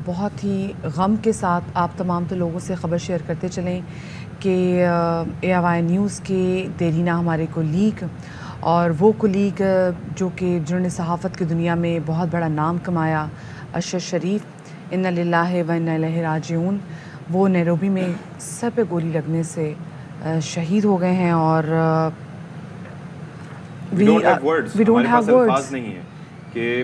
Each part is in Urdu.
بہت ہی غم کے ساتھ آپ تمام تو لوگوں سے خبر شیئر کرتے چلیں کہ AOI نیوز کے دیرینہ ہمارے کولیگ اور وہ کولیگ جو کہ جنہوں نے صحافت کی دنیا میں بہت بڑا نام کمایا، ارشد شریف، انا للہ و انا الیہ راجعون، وہ نیروبی میں سر پہ گولی لگنے سے شہید ہو گئے ہیں اور we don't have words، ہمارے پاس الفاظ نہیں ہیں کہ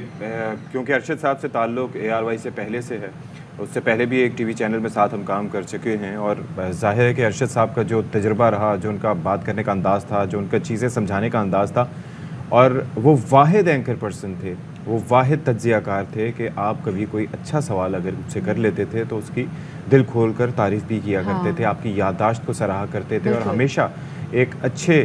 کیونکہ ارشد صاحب سے تعلق ARY سے پہلے سے ہے، اس سے پہلے بھی ایک ٹی وی چینل میں ساتھ ہم کام کر چکے ہیں، اور ظاہر ہے کہ ارشد صاحب کا جو تجربہ رہا، جو ان کا بات کرنے کا انداز تھا، جو ان کا چیزیں سمجھانے کا انداز تھا، اور وہ واحد اینکر پرسن تھے، وہ واحد تجزیہ کار تھے کہ آپ کبھی کوئی اچھا سوال اگر ان سے کر لیتے تھے تو اس کی دل کھول کر تعریف بھی کیا کرتے تھے، آپ کی یادداشت کو سراہا کرتے تھے، اور ہمیشہ ایک اچھے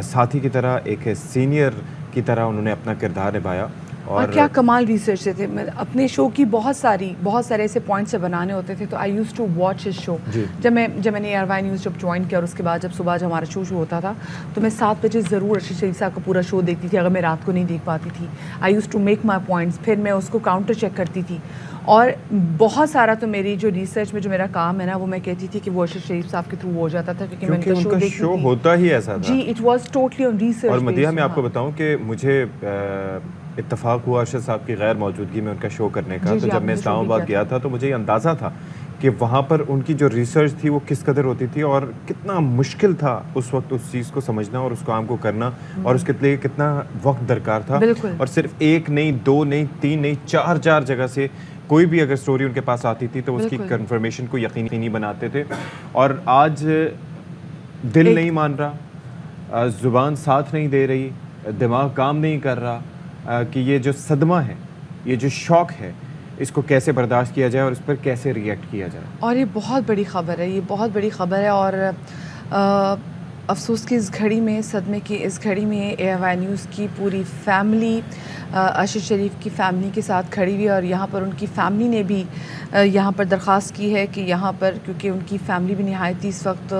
ساتھی کی طرح، ایک سینئر کی طرح انہوں نے اپنا کردار نبھایا. اور کیا کمال ریسرچ تھے. اپنے شو کی بہت سارے ایسے پوائنٹس سے بنانے ہوتے تھے، تو آئی یوز ٹو واچ ہز شو. جب میں نے ARY نیوز جب جوائن کیا، اور اس کے بعد جب صبح ہمارا شو ہوتا تھا تو میں 7 بجے ضرور ارشد شریف صاحب کا پورا شو دیکھتی تھی، اگر میں رات کو نہیں دیکھ پاتی تھی. I use to make my points, پھر میں اس کو کاؤنٹر چیک کرتی تھی. اور بہت سارا تو میری جو ریسرچ میں جو میرا کام ہے نا، وہ میں کہتی تھی کہ وہ ارشد شریف صاحب کے تھرو ہو جاتا تھا، کیونکہ میں ان کا شو ہوتا ہی ایسا تھا. جی، it was totally on research. اور مدیحہ، میں آپ کو بتاؤں کہ مجھے اتفاق ہوا ارشد صاحب کی غیر موجودگی میں ان کا شو کرنے کا. تو جب میں اسلام آباد گیا تھا تو مجھے یہ اندازہ تھا کہ وہاں پر ان کی جو ریسرچ تھی وہ کس قدر ہوتی تھی، اور کتنا مشکل تھا اس وقت اس چیز کو سمجھنا اور اس کام کو کرنا، اور اس کے لیے کتنا وقت درکار تھا. اور صرف 1 نہیں، 2 نہیں، 3 نہیں، 4 جگہ سے کوئی بھی اگر سٹوری ان کے پاس آتی تھی تو اس کی کنفرمیشن کو یقینی بناتے تھے. اور آج دل نہیں مان رہا، زبان ساتھ نہیں دے رہی، دماغ کام نہیں کر رہا کہ یہ جو صدمہ ہے، یہ جو شوق ہے، اس کو کیسے برداشت کیا جائے اور اس پر کیسے ریئیکٹ کیا جائے. اور یہ بہت بڑی خبر ہے، یہ بہت بڑی خبر ہے. اور افسوس کی اس گھڑی میں، صدمے کی اس گھڑی میں AOI نیوز کی پوری فیملی ارشد شریف کی فیملی کے ساتھ کھڑی ہوئی. اور یہاں پر ان کی فیملی نے بھی یہاں پر درخواست کی ہے کہ یہاں پر، کیونکہ ان کی فیملی بھی نہایت اس وقت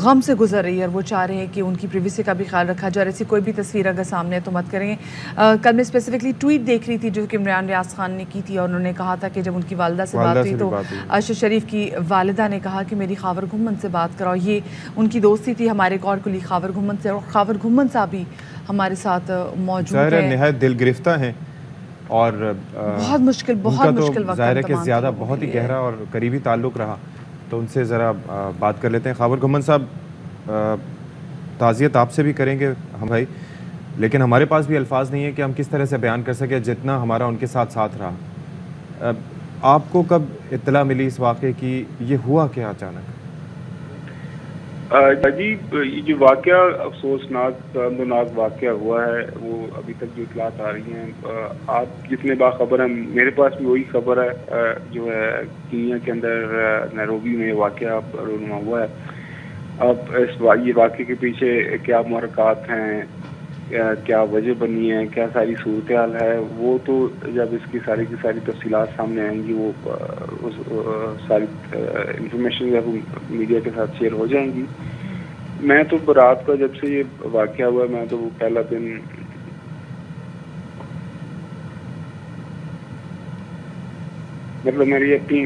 غم سے گزر رہی ہے، اور وہ چاہ رہے ہیں کہ ان کی پریویسی کا بھی خیال رکھا جائے. ایسی کوئی بھی تصویر اگر سامنے ہے تو مت کریں. کل میں اسپیسیفکلی ٹویٹ دیکھ رہی تھی جو کہ عمران ریاض خان نے کی تھی، اور انہوں نے کہا تھا کہ جب ان کی والدہ سے بات ہوئی تو ارشد شریف کی والدہ نے کہا کہ میری خاور گھمن سے بات کراؤ. یہ ان کی دوستی تھی ہمارے ایک اور کولیگ خاور گھمن سے، اور خاور گھمن صاحب بھی ہمارے ساتھ موجود ہیں. نہایت دل گرفتہ ہیں، اور بہت مشکل وقت ظاہر ہے کہ زیادہ بہت ہی گہرا اور قریبی تعلق رہا. تو ان سے ذرا بات کر لیتے ہیں. خاور گھمن صاحب، تعزیت آپ سے بھی کریں گے ہم بھائی، لیکن ہمارے پاس بھی الفاظ نہیں ہے کہ ہم کس طرح سے بیان کر سکیں جتنا ہمارا ان کے ساتھ رہا. آپ کو کب اطلاع ملی اس واقعے کی؟ یہ ہوا کیا اچانک؟ جی، یہ جو واقعہ افسوسناک واقعہ ہوا ہے، وہ ابھی تک جو اطلاعات آ رہی ہیں، آپ جتنے باخبر ہیں، میرے پاس بھی وہی خبر ہے جو ہے کینیا کے اندر نیروبی میں واقعہ رونما ہوا ہے. اب یہ واقعے کے پیچھے کیا محرکات ہیں، کیا وجہ بنی ہے، کیا ساری صورتحال ہے، وہ تو جب اس کی ساری تفصیلات سامنے آئیں گی، وہ ساری انفارمیشن جب میڈیا کے ساتھ شیئر ہو جائیں گی. میں تو رات کا جب سے یہ واقعہ ہوا، میں تو وہ پہلا دن، مطلب میری اپنی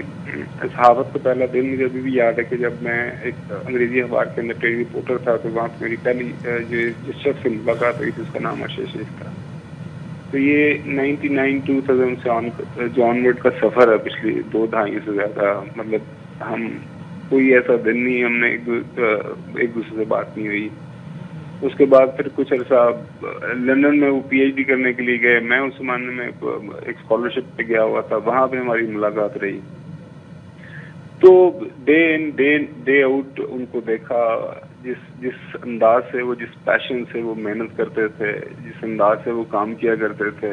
صحافت کا پہلا دن مجھے ابھی بھی یاد ہے کہ جب میں ایک انگریزی اخبار کے اندر ٹیلی رپورٹر تھا، تو وہاں پہ میری پہلی جس شخص سے ملاقات ہوئی تھی اس کا نام ارشد شریف تھا. تو یہ 99-2000 سے جو آنورڈ کا سفر ہے پچھلی 2 دہائیوں سے زیادہ، مطلب ہم کوئی ایسا دن نہیں ہم نے ایک دوسرے سے بات نہیں ہوئی. اس کے بعد پھر کچھ عرصہ لندن میں وہ PhD کرنے کے لیے گئے. میں اس زمانے میں ایک اسکالرشپ پہ گیا ہوا تھا، وہاں پہ ہماری ملاقات رہی. تو day in day out in کو دیکھا، جس انداز سے وہ، جس پیشن سے وہ محنت کرتے تھے، جس انداز سے وہ کام کیا کرتے تھے.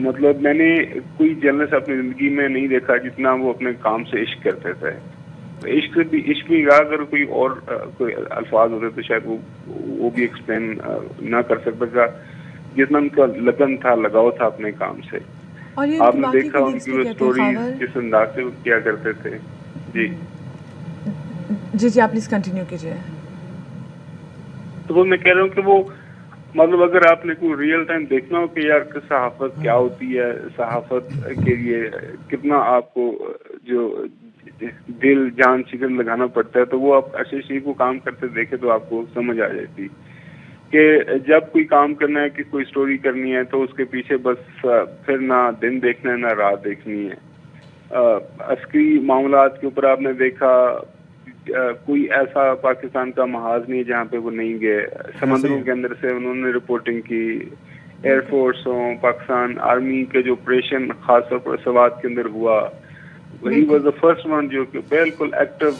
مطلب میں نے کوئی جرنلسٹ اپنی زندگی میں نہیں دیکھا جتنا وہ اپنے کام سے عشق کرتے تھے. عشق بھی اگر کوئی الفاظ ہوتے تو شاید وہ بھی ایکسپلین نہ کر سکتا تھا جتنا ان کا لگن تھا، لگاؤ تھا اپنے کام سے. آپ نے دیکھا ان کی وہ اسٹوری جس انداز سے وہ کیا کرتے تھے. جی آپ پلیز کنٹینیو کیجیے. تو وہ میں کہہ رہا ہوں کہ وہ مطلب اگر آپ نے کوئی ریئل ٹائم دیکھنا ہو کہ یار صحافت کیا ہوتی ہے, صحافت کے لیے کتنا آپ کو جو دل جان جگر لگانا پڑتا ہے, تو وہ آپ ارشد شریف کو کام کرتے دیکھے تو آپ کو سمجھ آ جاتی کہ جب کوئی کام کرنا ہے, کہ کوئی سٹوری کرنی ہے, تو اس کے پیچھے بس پھر نہ دن دیکھنا ہے نہ رات دیکھنی ہے. عسکری معاملات کے اوپر آپ نے دیکھا کوئی ایسا پاکستان کا محاذ نہیں جہاں پہ وہ نہیں گئے. سمندروں کے اندر سے انہوں نے رپورٹنگ کی, ایئر فورس ہوں, پاکستان آرمی کے جو آپریشن خاص طور پر سوات کے اندر ہوا, وہی واز دا فرسٹ ون جو کہ بالکل ایکٹیو,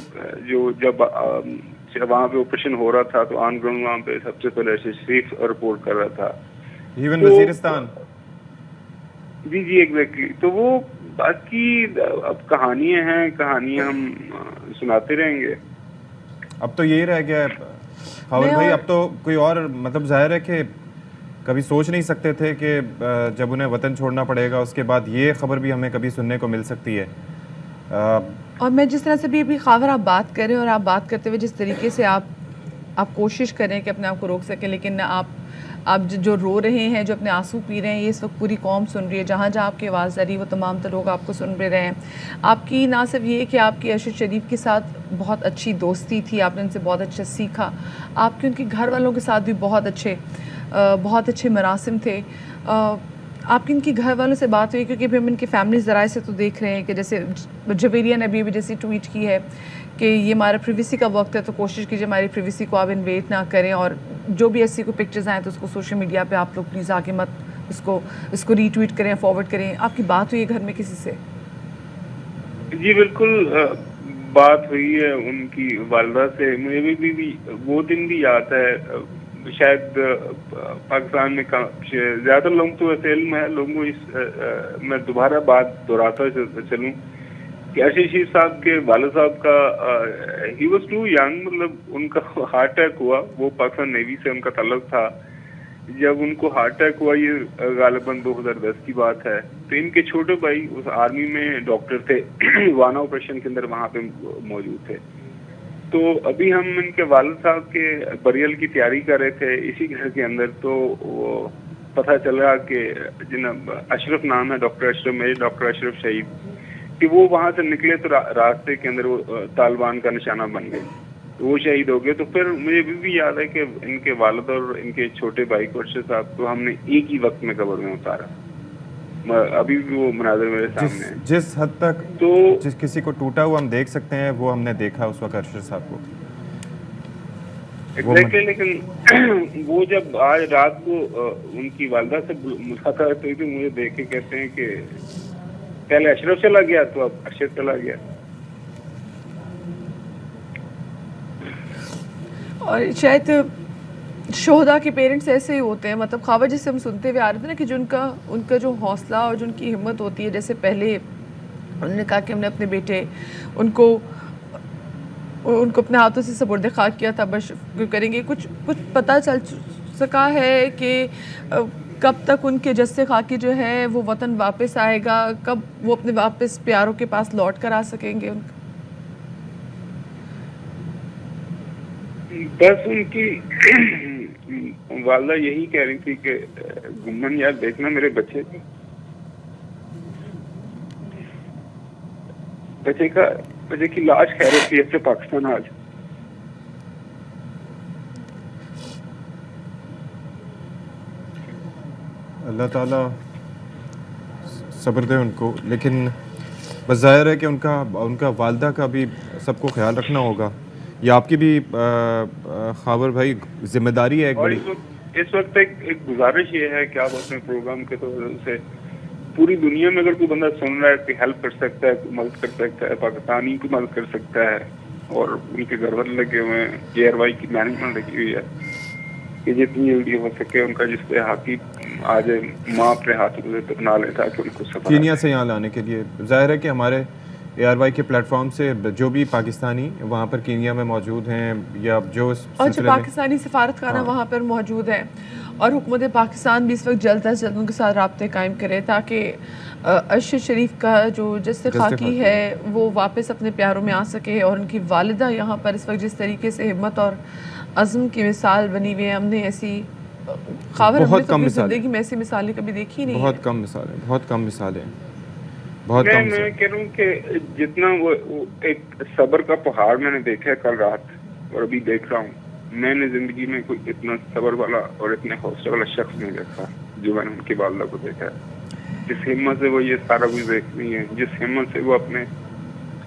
جو جب وہاں پہ آپریشن ہو رہا تھا تو آن گراؤنڈ وہاں پہ سب سے پہلے ارشد شریف رپورٹ کر رہا تھا. ایون وزیرستان. جی ایگزیکٹلی. تو وہ باقی اب کہانیاں ہیں, کہانیاں ہم سناتے رہیں گے. اب تو یہی رہ گیا ہے خاور بھائی, اب تو کوئی اور مطلب ظاہر ہے کہ کبھی سوچ نہیں سکتے تھے کہ جب انہیں وطن چھوڑنا پڑے گا اس کے بعد یہ خبر بھی ہمیں کبھی سننے کو مل سکتی ہے. اور میں جس طرح سے بھی خاور آپ بات کر رہے ہیں, اور آپ بات کرتے ہوئے جس طریقے سے آپ کوشش کریں کہ اپنے آپ کو روک سکیں, لیکن آپ جو رو رہے ہیں, جو اپنے آنسو پی رہے ہیں, یہ اس وقت پوری قوم سن رہی ہے. جہاں جہاں آپ کی آواز آ رہی ہے وہ تمام تر لوگ آپ کو سن رہے ہیں. آپ کی نہ صرف یہ کہ آپ کی ارشد شریف کے ساتھ بہت اچھی دوستی تھی, آپ نے ان سے بہت اچھا سیکھا, آپ کے ان کے گھر والوں کے ساتھ بھی بہت اچھے مراسم تھے. آپ کی ان کی گھر والوں سے بات ہوئی, کیونکہ ہم ان کے فیملی ذرائع سے تو دیکھ رہے ہیں کہ جیسے جویریہ نے ابھی جیسی ٹویٹ کی ہے کہ یہ ہمارا پریویسی کا وقت ہے, تو کوشش کیجیے ہماری پریویسی کو آپ انویٹ نہ کریں, اور جو بھی ایسی کوئی پکچرز آئیں تو اس کو سوشل میڈیا پہ آپ لوگ پلیز آگے مت اس کو ری ٹویٹ کریں, فارورڈ کریں. آپ کی بات ہوئی ہے گھر میں کسی سے؟ جی بالکل بات ہوئی ہے ان کی والدہ سے. مجھے بھی وہ دن بھی یاد ہے. شاید پاکستان میں زیادہ لوگوں تو ایسے علم ہے, لوگوں میں دوبارہ بات دہراتا چلوں کہ ارشد شریف صاحب کے والد صاحب کا ہی واز ٹو ینگ, مطلب ان کا ہارٹ اٹیک ہوا. وہ پاکستان نیوی سے ان کا تعلق تھا. جب ان کو ہارٹ اٹیک ہوا, یہ غالباً 2010 کی بات ہے, تو ان کے چھوٹے بھائی اس آرمی میں ڈاکٹر تھے, وانا آپریشن کے اندر وہاں پہ موجود تھے. تو ابھی ہم ان کے والد صاحب کے بریل کی تیاری کر رہے تھے اسی گھر کے اندر, تو وہ پتہ چلا کہ جناب اشرف نام ہے, ڈاکٹر اشرف, میرے ڈاکٹر اشرف شہید, کہ وہ وہاں سے نکلے تو راستے کے اندر وہ طالبان کا نشانہ بن گئے, وہ شہید ہو گئے. تو پھر مجھے بھی یاد ہے کہ ان کے والد اور ان کے چھوٹے بھائی کو ارشد صاحب کو ہم نے ایک ہی وقت میں قبر میں اتارا. ابھی بھی وہ مناظر میرے سامنے ہے. جس حد تک تو جس کسی کو ٹوٹا ہوا ہم دیکھ سکتے ہیں وہ ہم نے دیکھا اس وقت ارشد صاحب کو. لیکن وہ جب آج رات کو ان کی والدہ سے ملاقات ہوئی تو مجھے دیکھ کے کہتے ہیں کہ پہلے اشرف چلا گیا تو اب ارشد چلا گیا. اور شاید شہدا کے پیرنٹس ایسے ہی ہوتے ہیں, مطلب خواہ جسے ہم سنتے ہوئے آ رہے تھے نا کہ جو ان کا جو حوصلہ اور جو ان کی ہمت ہوتی ہے, جیسے پہلے انہوں نے کہا کہ ہم نے اپنے بیٹے ان کو اپنے ہاتھوں سے سپرد خاک کیا تھا, بس کریں گے. کچھ پتہ چل سکا ہے کہ کب تک ان کے جسے خاکی جو ہے وہ وطن واپس آئے گا, کب وہ اپنے واپس پیاروں کے پاس لوٹ کر آ سکیں گے؟ بس ان کی والدہ یہی کہہ رہی تھی کہ گمن یار دیکھنا میرے بچے کی لاش خیریت سے پاکستان آج. اللہ تعالیٰ صبر دے ان کو, لیکن بس ظاہر ہے کہ ان کا والدہ کا بھی سب کو خیال رکھنا ہوگا. یہ آپ کی بھی خاور بھائی ذمہ داری ہے ایک بڑی. اس وقت ایک گزارش یہ ہے کہ آپ اپنے پروگرام کے طور سے پوری دنیا میں اگر کوئی بندہ سن رہا ہے کہ ہیلپ کر سکتا ہے, مدد کر سکتا ہے, پاکستانی کی مدد کر سکتا ہے, اور ان کے گھر والے لگے ہوئے ہیں, JRY کی مینجمنٹ لگی ہوئی ہے کہ جتنی جلدی ہو سکے ان کا جس پہ ہاتھی آ جائے, ماں اپنے ہاتھوں سے بنا لے تاکہ ان کو سفر کینیا سے یہاں لانے کے لیے. ظاہر ہے کہ ہمارے ARY کے پلیٹ فارم سے جو بھی پاکستانی وہاں پر کینیا میں موجود ہیں یا جو پاکستانی سفارت خانہ وہاں پر موجود ہے, اور حکومت پاکستان بھی اس وقت جلد از جلد ان کے ساتھ رابطے قائم کرے تاکہ ارشد شریف کا جو جسد خاکی ہے وہ واپس اپنے پیاروں میں آ سکے. اور ان کی والدہ یہاں پر اس وقت جس طریقے سے ہمت اور عزم کی مثال بنی ہوئی ہے, ہم نے ایسی خاور ہم نے بہت تو کم اپنی مثالیں، زندگی میں ایسی مثالیں کبھی دیکھی نہیں بہت ہیں. کم مثالیں، بہت کم مثالیں، بہت کم میں مثالیں. کہہ رہا ہوں کہ جتنا وہ ایک صبر کا پہاڑ میں نے دیکھا ہے کل رات اور ابھی دیکھ رہا ہوں، میں نے زندگی میں کوئی اتنا صبر والا اور اتنے حوصلے والا شخص نہیں دیکھا جو میں نے ان کی والدہ کو دیکھا ہے. جس ہمت سے وہ یہ سارا کچھ دیکھتی ہیں، جس ہمت سے وہ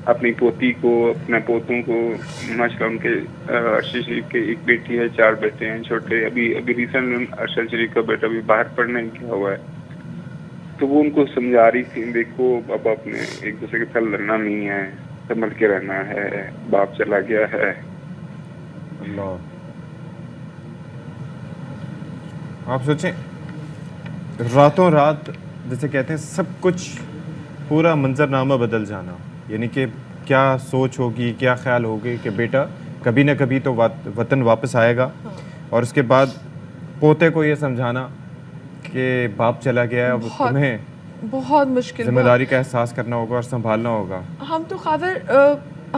اپنی پوتی کو، اپنے پوتوں کو، ماشاء اللہ ان کے ارشد شریف کے ایک بیٹی ہے، 4 بیٹے ہیں چھوٹے. ابھی ریسنٹلی ارشد شریف کا بیٹا بھی باہر پڑھنے گیا ہوا ہے. تو وہ ان کو سمجھا رہی تھی، دیکھو اب اپنے ایک دوسرے کے ساتھ لڑنا نہیں ہے، سنبھل کے رہنا ہے، باپ چلا گیا ہے. اللہ، آپ سوچیں راتوں رات جیسے کہتے ہیں سب کچھ پورا منظرنامہ بدل جانا، یعنی کہ کیا سوچ ہوگی، کیا خیال ہوگی کہ بیٹا کبھی نہ کبھی تو وطن واپس آئے گا، اور اس کے بعد پوتے کو یہ سمجھانا کہ باپ چلا گیا ہے، اب تمہیں بہت مشکل، ذمہ داری کا احساس کرنا ہوگا اور سنبھالنا ہوگا. ہم تو خاور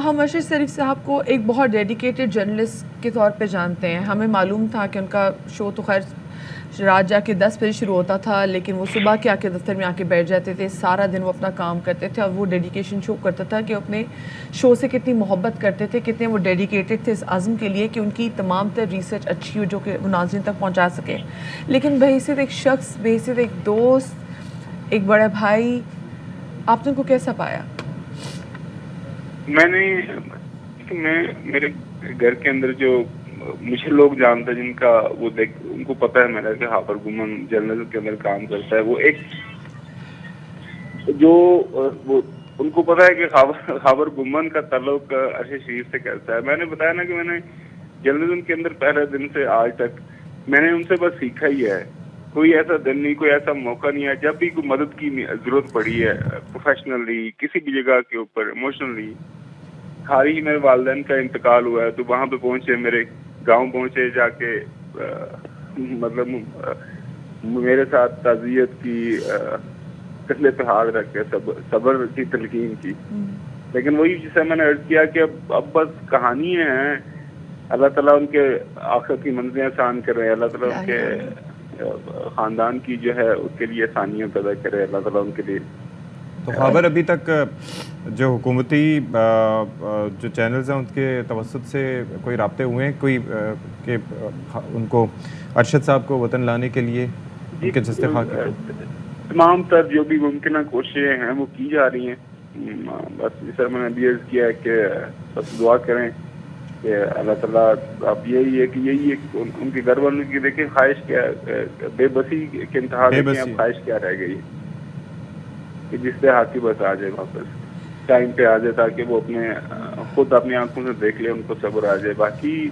ہم ارشد شریف صاحب کو ایک بہت ڈیڈیکیٹڈ جرنلسٹ کے طور پہ جانتے ہیں. ہمیں معلوم تھا کہ ان کا شو تو خیر رات جا کے 10 بجے شروع ہوتا تھا، لیکن وہ صبح کے آ کے دفتر میں آ کے بیٹھ جاتے تھے، سارا دن وہ اپنا کام کرتے تھے، اور وہ ڈیڈیکیشن شو کرتا تھا کہ اپنے شو سے کتنی محبت کرتے تھے، کتنے وہ ڈیڈیکیٹڈ تھے اس عزم کے لیے کہ ان کی تمام تر ریسرچ اچھی ہو جو کہ وہ ناظرین تک پہنچا سکے. لیکن بحیثیت ایک شخص، بحیثیت ایک دوست، ایک بڑا بھائی، آپ نے ان کو کیسا پایا؟ میرے گھر کے اندر جو مجھے لوگ جانتے ہیں، جن کا وہ ان کو پتہ ہے میرا کہ خاور گمن جرنلزم کے اندر کام کرتا ہے. وہ ایک جو وہ ان کو پتہ ہے کہ خاور گمن کا تعلق ارشد شریف سے کرتا ہے. میں نے بتایا نا کہ میں نے جرنلزم کے اندر پہلے دن سے آج تک میں نے ان سے بس سیکھا ہی ہے. کوئی ایسا دن نہیں، کوئی ایسا موقع نہیں ہے جب بھی کوئی مدد کی ضرورت پڑی ہے، پروفیشنلی کسی بھی جگہ کے اوپر، ایموشنلی. حال ہی میرے والدین کا انتقال ہوا ہے تو وہاں پہ پہنچے، میرے گاؤں پہنچے، جا کے مطلب میرے ساتھ تعزیت کی، کسلے پہ ہاتھ رکھ کے صبر کی تلقین کی. لیکن وہی جسے میں نے عرض کیا کہ اب بس کہانی ہیں. اللہ تعالیٰ ان کے آخرت کی منزلیں آسان کرے، اللہ تعالیٰ ان کے خاندان کی جو ہے اس کے لیے آسانیاں پیدا کرے، اللہ تعالیٰ ان کے لیے. تو خاور ابھی تک جو حکومتی جو چینلز ہیں ان کے توسط سے کوئی رابطے ہوئے ہیں کوئی کہ ان کو ارشد صاحب کو وطن لانے کے لیے ان کے جستخا کی؟ تمام تر جو بھی ممکنہ کوششیں ہیں وہ کی جا رہی ہیں. بس جیسا میں نے بھی عرض کیا ہے کہ بس دعا کریں کہ اللہ تعالیٰ. اب یہی ہے کہ ان کے گھر والوں کی دیکھیں خواہش کیا ہے، بے بسی کے انتہا دیکھیں اب خواہش کیا رہ گئی کہ جس سے ہاتھی بس آ جائے، واپس ٹائم پہ آ جائے، تاکہ وہ خود اپنی آنکھوں سے دیکھ لے، ان کو صبر آ جائے. باقی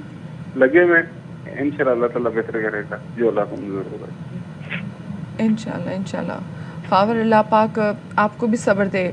لگے میں انشاءاللہ اللہ تعالیٰ بہتر کرے گا جو اللہ کو منظور ہوگا. انشاءاللہ خاور اللہ پاک آپ کو بھی صبر دے.